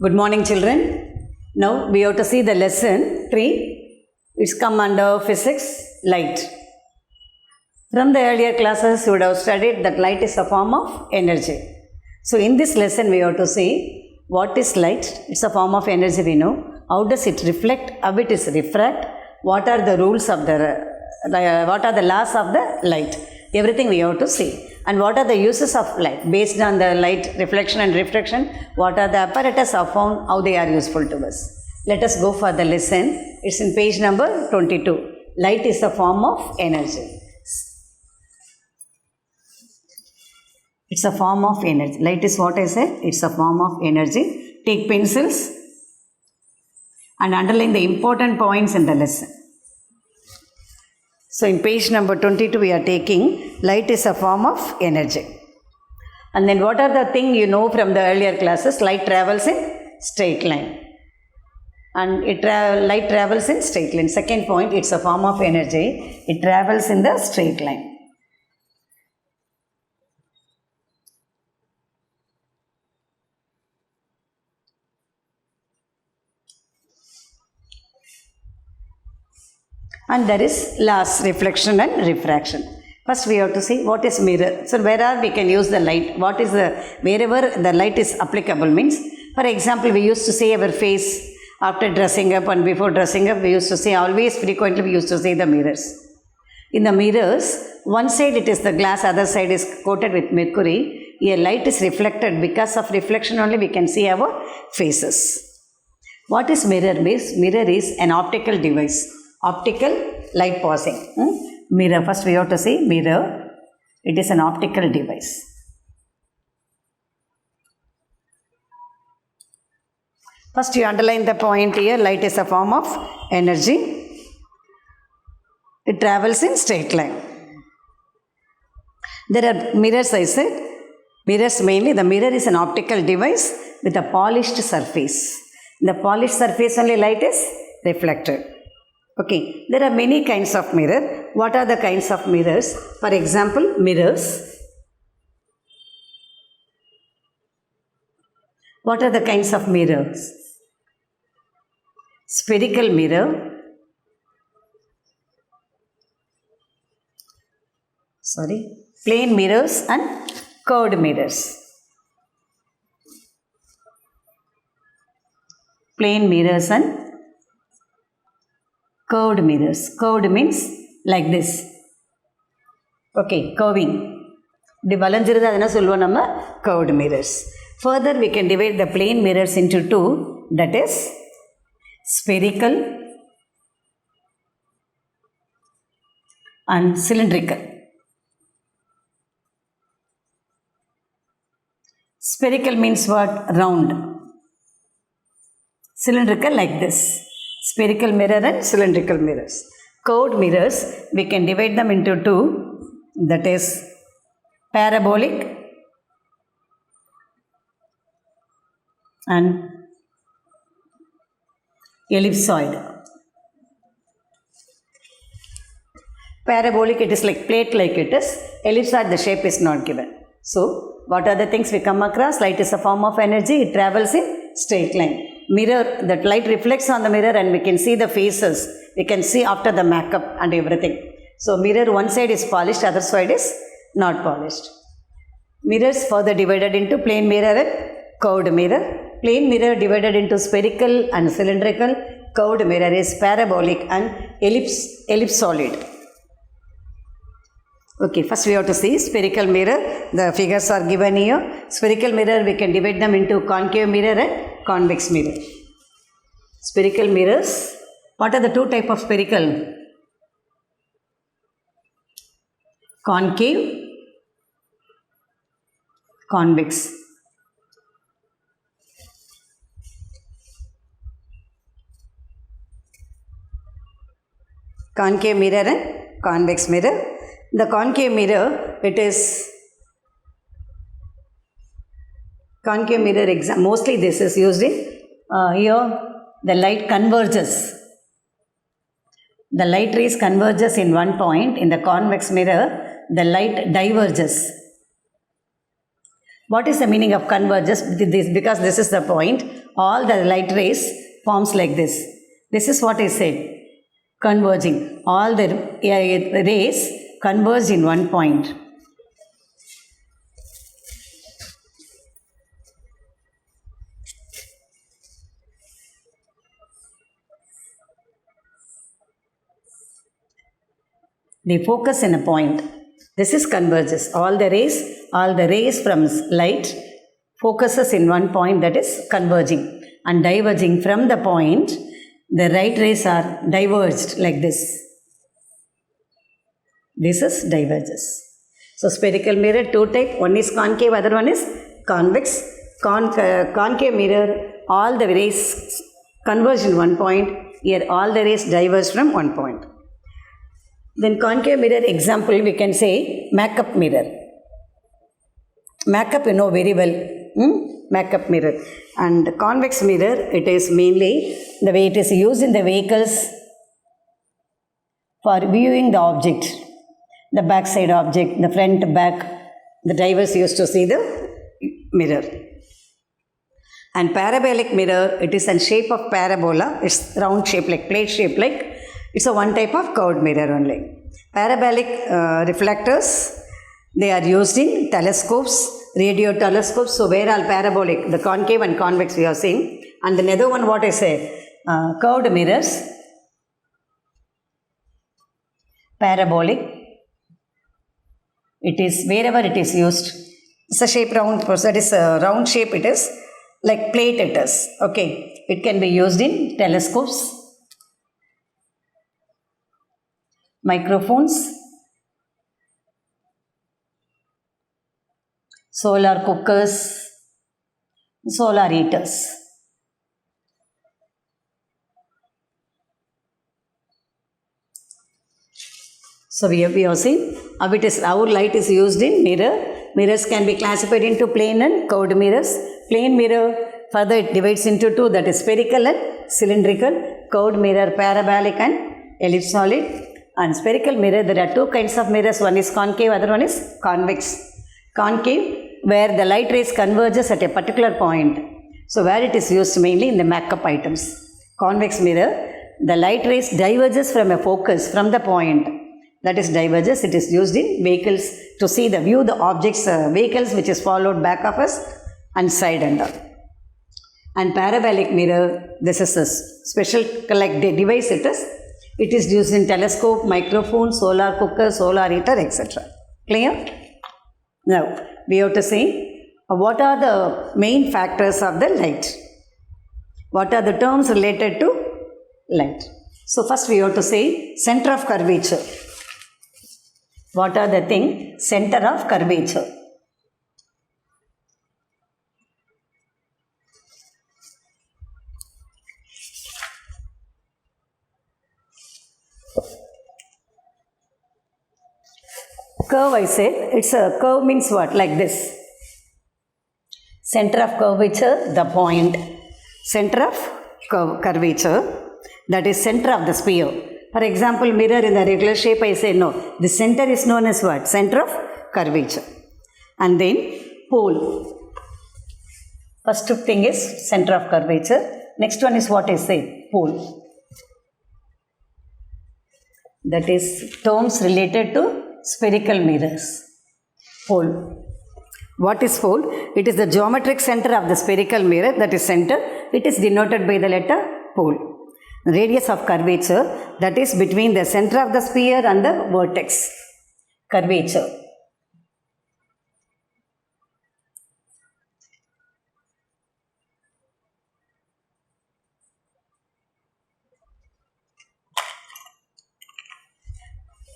Good morning, children. Now we have to see the lesson 3. It's come under physics, light. From the earlier classes, you would have studied that light is a form of energy. So in this lesson, we have to see what is light. It's a form of energy, we know. How does it reflect? How it is refract? What are the rules of what are the laws of the light? Everything we have to see. And what are the uses of light? Based on the light reflection and refraction, what are the apparatus are found, how they are useful to us. Let us go for the lesson. It's in page number 22. Light is a form of energy. It's a form of energy. Light is what I said. It's a form of energy. Take pencils and underline the important points in the lesson. So in page number 22 we are taking light is a form of energy. And then what are the things you know from the earlier classes? Light travels in straight line. And light travels in straight line. Second point, it's a form of energy. It travels in the straight line. And there is laws, reflection and refraction. First we have to see what is mirror. So where we can use the light. What is wherever the light is applicable means, for example, we used to see our face after dressing up and before dressing up, we used to see always frequently we used to see the mirrors. In the mirrors, one side it is the glass, other side is coated with mercury. Here light is reflected. Because of reflection only we can see our faces. What is mirror means? Mirror is an optical device. Optical light passing. Mirror. First we have to see mirror. It is an optical device. First you underline the point here. Light is a form of energy. It travels in straight line. There are mirrors, I said. Mirrors mainly. The mirror is an optical device with a polished surface. In the polished surface only light is reflected. Okay, there are many kinds of mirror. What are the kinds of mirrors? For example, mirrors. What are the kinds of mirrors? Spherical mirror. Plane mirrors and curved mirrors. Plane mirrors and curved mirrors. Curved means like this. Okay, curving. Curved mirrors. Further, we can divide the plane mirrors into two. That is spherical and cylindrical. Spherical means what? Round. Cylindrical like this. Spherical mirror and cylindrical mirrors. Curved mirrors, we can divide them into two. That is parabolic and ellipsoid. Parabolic, it is like plate like it is. Ellipsoid, the shape is not given. So, what are the things we come across? Light is a form of energy. It travels in straight line. Mirror, that light reflects on the mirror and we can see the faces. We can see after the makeup and everything. So mirror, one side is polished, other side is not polished. Mirrors further divided into plane mirror and curved mirror. Plane mirror divided into spherical and cylindrical. Curved mirror is parabolic and ellipsoid. Okay, first we have to see spherical mirror. The figures are given here. Spherical mirror, we can divide them into concave mirror and convex mirror. Spherical mirrors. What are the two types of spherical? Concave, convex. Concave mirror and convex mirror. The concave mirror, it is concave mirror exam. Mostly this is used in here the light converges. The light rays converges in one point. In the convex mirror, the light diverges. What is the meaning of converges? This, because this is the point. All the light rays forms like this. This is what I said. Converging. All the rays converge in one point. They focus in a point. This is converges. All the rays from light focuses in one point, that is converging. And diverging from the point, the right rays are diverged like this. This is diverges. So spherical mirror, two type. One is concave, other one is convex. Concave mirror, all the rays converge in one point. Here all the rays diverge from one point. Then concave mirror example, we can say makeup mirror. Makeup you know very well. Makeup mirror. And convex mirror, it is mainly the way it is used in the vehicles for viewing the object. The back side object, the front, back. The drivers used to see the mirror. And parabolic mirror, it is in shape of parabola. It's round shape like plate shape like. It's a one type of curved mirror only. Parabolic reflectors, they are used in telescopes, radio telescopes. So where all parabolic, the concave and convex we have seen. And the other one, what I say, curved mirrors, parabolic. It is wherever it is used. It's a shape round, that is a round shape it is, like plate it is. Okay, it can be used in telescopes, microphones, solar cookers, solar heaters. So we have seen how it is, our light is used in mirror. Mirrors can be classified into plane and curved mirrors. Plane mirror, further it divides into two, that is spherical and cylindrical. Curved mirror, parabolic and ellipsoid. And spherical mirror, there are two kinds of mirrors. One is concave, other one is convex. Concave, where the light rays converges at a particular point. So where it is used mainly in the makeup items. Convex mirror, the light rays diverges from a focus, from the point. That is diverges. It is used in vehicles to see the view the objects, vehicles which is followed back of us and side and all. And parabolic mirror, this is a special like device it is. It is used in telescope, microphone, solar cooker, solar heater, etc. Clear? Now, we have to see what are the main factors of the light. What are the terms related to light? So, first we have to say center of curvature. What are the things? Center of curvature. Curve I said, it's a curve means what? Like this. Center of curvature, the point. Center of curvature, that is center of the sphere. For example, mirror in the regular shape, I say no. The center is known as what? Center of curvature. And then pole. First thing is center of curvature. Next one is what I say? Pole. That is terms related to spherical mirrors. Pole. What is pole? It is the geometric center of the spherical mirror, that is center. It is denoted by the letter pole. Radius of curvature, that is between the center of the sphere and the vertex. Curvature.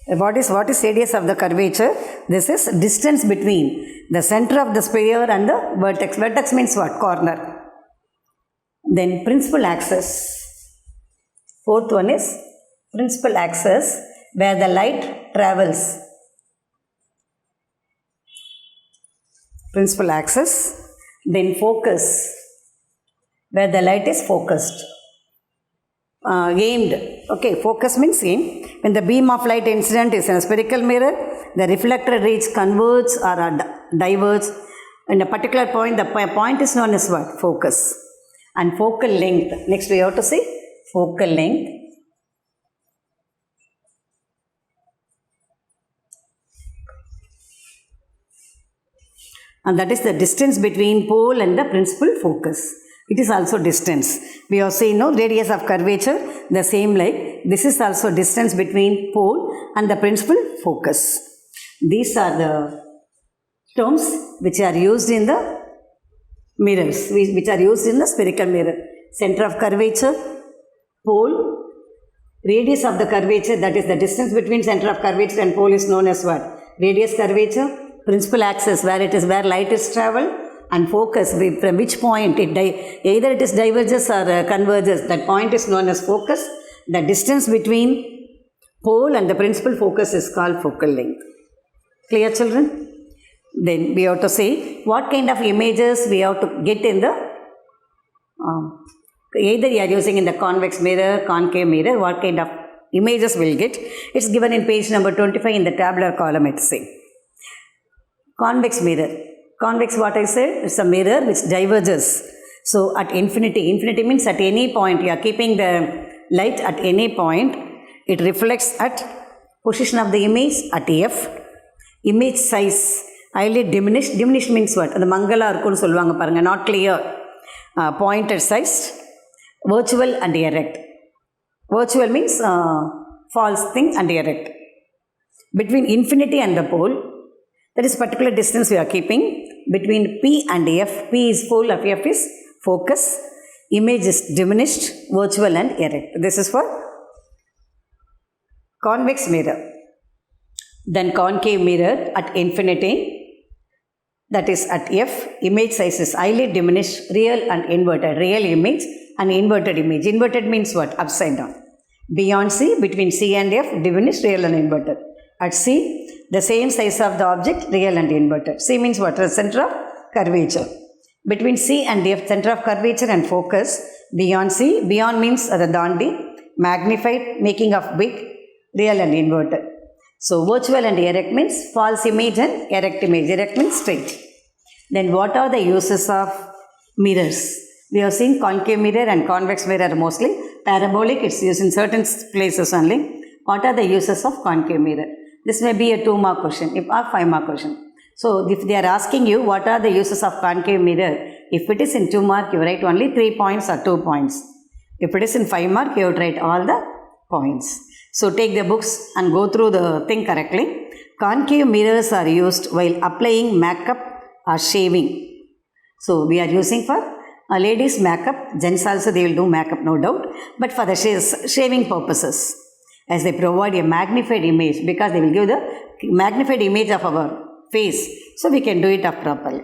What is radius of the curvature? This is distance between the center of the sphere and the vertex. Vertex means what? Corner. Then principal axis. Fourth one is principal axis, where the light travels. Principal axis. Then focus, where the light is focused. Aimed. Okay, focus means aim. When the beam of light incident is in a spherical mirror, the reflected rays converge or diverge in a particular point, the point is known as what? Focus. And focal length. Next we have to say focal length. And that is the distance between pole and the principal focus. It is also distance. We have seen radius of curvature, the same like this is also distance between pole and the principal focus. These are the terms which are used in the mirrors, which are used in the spherical mirror. Center of curvature, pole, radius of the curvature, that is the distance between center of curvature and pole is known as what? Radius curvature. Principal axis, where light is traveled, and focus, from which point either it is diverges or converges, that point is known as focus. The distance between pole and the principal focus is called focal length. Clear, children? Then we have to say what kind of images we have to get in the either you are using in the convex mirror, concave mirror, what kind of images we'll get. It's given in page number 25 in the tabular column, it's say. Convex mirror. Convex, what I said, it's a mirror which diverges. So at infinity, infinity means at any point, you are keeping the light at any point, it reflects at position of the image at F. Image size, highly diminished. Diminished means what? The mangala irukonu solluvaanga parunga, not clear. Pointed sized, virtual and erect. Virtual means false thing and erect. Between infinity and the pole, that is particular distance we are keeping between P and F. P is pole, F is focus. Image is diminished, virtual and erect. This is for convex mirror. Then concave mirror at infinity, that is at F. Image size is highly diminished, real and inverted. Real image and inverted image. Inverted means what? Upside down. Beyond C, between C and F, diminished, real and inverted. At C, the same size of the object, real and inverted. C means what? The center of curvature. Between C and F, center of curvature and focus. Beyond C, beyond means the Dandi, magnified, making of big, real and inverted. So virtual and erect means false image and erect image. Erect means straight. Then what are the uses of mirrors? We have seen concave mirror and convex mirror mostly. Parabolic, it's used in certain places only. What are the uses of concave mirror? This may be a 2-mark question, or 5-mark question. So if they are asking you what are the uses of concave mirror, if it is in 2 mark, you write only 3 points or 2 points. If it is in 5 mark, you have to write all the points. So take the books and go through the thing correctly. Concave mirrors are used while applying makeup or shaving. So we are using for ladies makeup, gents also they will do makeup no doubt, but for the shaving purposes. As they provide a magnified image, because they will give the magnified image of our face, so we can do it up properly.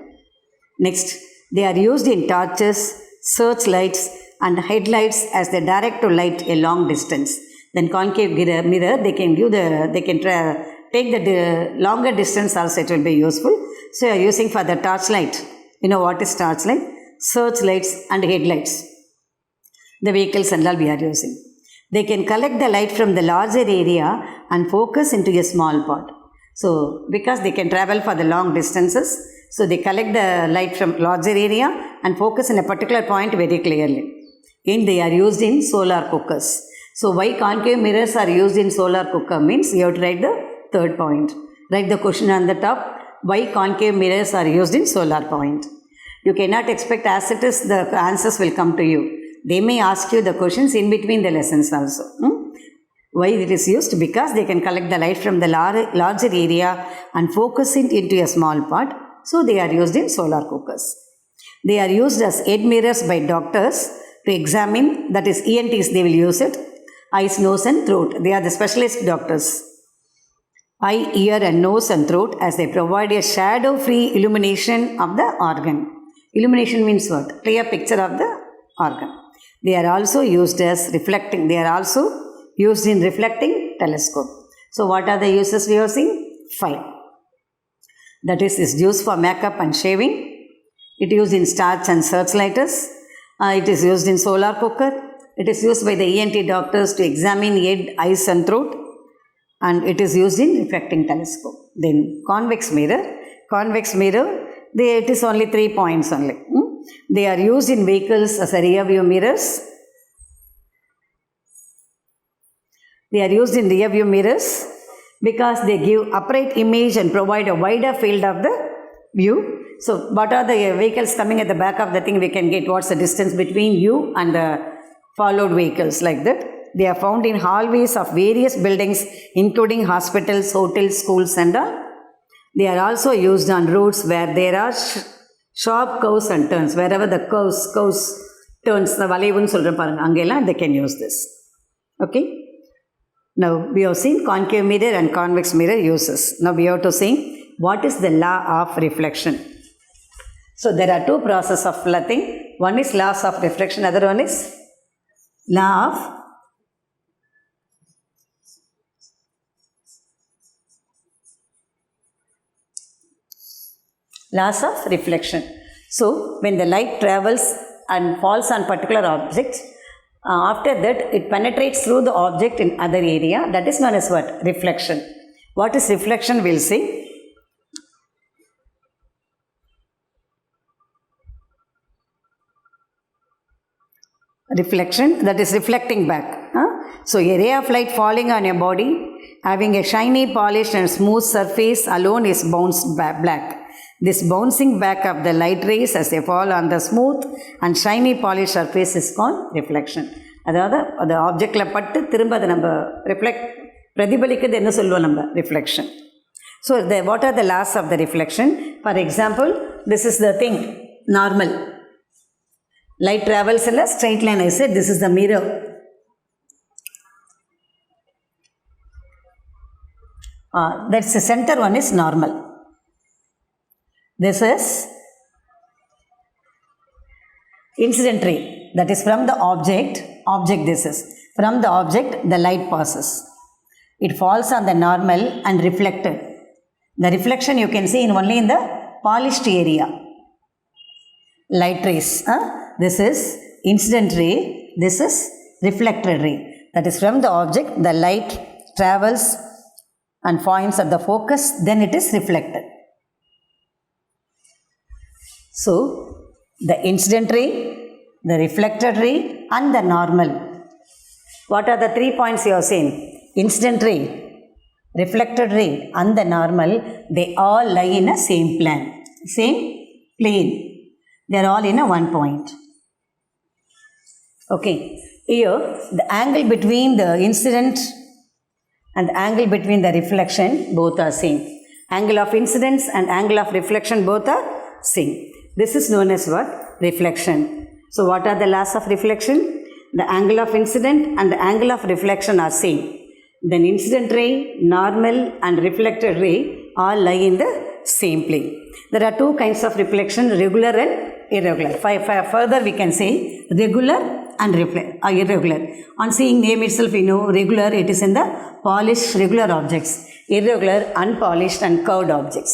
Next, they are used in torches, searchlights and headlights as they direct to light a long distance. Then concave mirror, they can take the longer distance also, it will be useful. So you are using for the torchlight. You know what is torchlight? Searchlights and headlights. The vehicles and all we are using. They can collect the light from the larger area and focus into a small part. So, because they can travel for the long distances, so they collect the light from larger area and focus in a particular point very clearly. And they are used in solar cookers. So, why concave mirrors are used in solar cooker means you have to write the third point. Write the question on the top, why concave mirrors are used in solar point. You cannot expect as it is the answers will come to you. They may ask you the questions in between the lessons also. Why it is used? Because they can collect the light from the larger area and focus it into a small part. So they are used in solar cookers. They are used as head mirrors by doctors to examine, that is ENTs they will use it, eyes, nose and throat. They are the specialist doctors. Eye, ear and nose and throat, as they provide a shadow-free illumination of the organ. Illumination means what? Clear picture of the organ. They are also used as reflecting. They are also used in reflecting telescope. So what are the uses we are seeing? 5. That is used for makeup and shaving. It is used in torch and searchlighters. It is used in solar cooker. It is used by the ENT doctors to examine head, eyes and throat. And it is used in reflecting telescope. Then convex mirror. Convex mirror, It is only 3 points only. They are used in vehicles as a rear view mirrors. They are used in rear view mirrors because they give upright image and provide a wider field of the view. So what are the vehicles coming at the back of the thing, we can get what's the distance between you and the followed vehicles, like that. They are found in hallways of various buildings including hospitals, hotels, schools and all. They are also used on roads where there are sharp curves and turns. Wherever the curves turns, the valayvun solran paranga, angela they can use this. Okay. Now we have seen concave mirror and convex mirror uses. Now we have to see what is the law of reflection. So there are two processes of thing. One is laws of reflection, other one is law of laws of reflection. So when the light travels and falls on particular objects, after that it penetrates through the object in other area. That is known as what? Reflection. What is reflection? We'll see. Reflection, that is reflecting back. So a ray of light falling on your body, having a shiny, polished and smooth surface alone is bounced black. This bouncing back of the light rays as they fall on the smooth and shiny polished surface is called reflection. அதாவது அந்த ஆப்ஜெக்டில் பட்டு திரும்ப அதை நம்ம பிரதிபலிக்கிறது என்ன சொல்லுவோம் நம்ம? Reflection. So what are the laws of the reflection? For example, this is the thing normal. Light travels in a straight line. I said this is the mirror. That's the center one is normal. This is incident ray. That is from the object. This is from the object the light passes. It falls on the normal and reflected. The reflection you can see only in the polished area. Light rays. This is incident ray. This is reflected ray. That is from the object the light travels and points at the focus, then it is reflected. So the incident ray, the reflected ray and the normal. What are the 3 points you have seen? Incident ray, reflected ray and the normal, they all lie in a same plane. They are all in a one point. Okay. Here the angle between the incident and the angle between the reflection both are same. Angle of incidence and angle of reflection both are same. This is known as what? Reflection. So what are the laws of reflection? The angle of incident and the angle of reflection are same. Then incident ray, normal and reflected ray all lie in the same plane. There are two kinds of reflection, regular and irregular. Further we can say regular and irregular. On seeing name itself we know regular, it is in the polished regular objects. Irregular, unpolished and curved objects.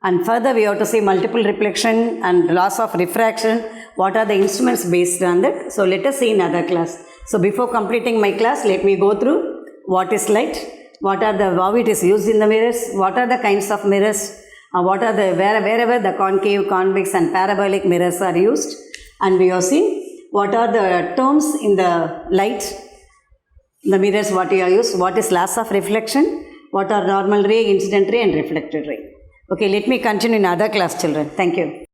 And further we have to see multiple reflection and laws of refraction. What are the instruments based on that? So let us see in other class. So before completing my class, let me go through what is light, how it is used in the mirrors, what are the kinds of mirrors, what are the wherever the concave, convex and parabolic mirrors are used, and we have seen what are the terms in the light, the mirrors what you are used, what is laws of reflection, what are normal ray, incident ray and reflected ray. Okay, let me continue in other class, children. Thank you.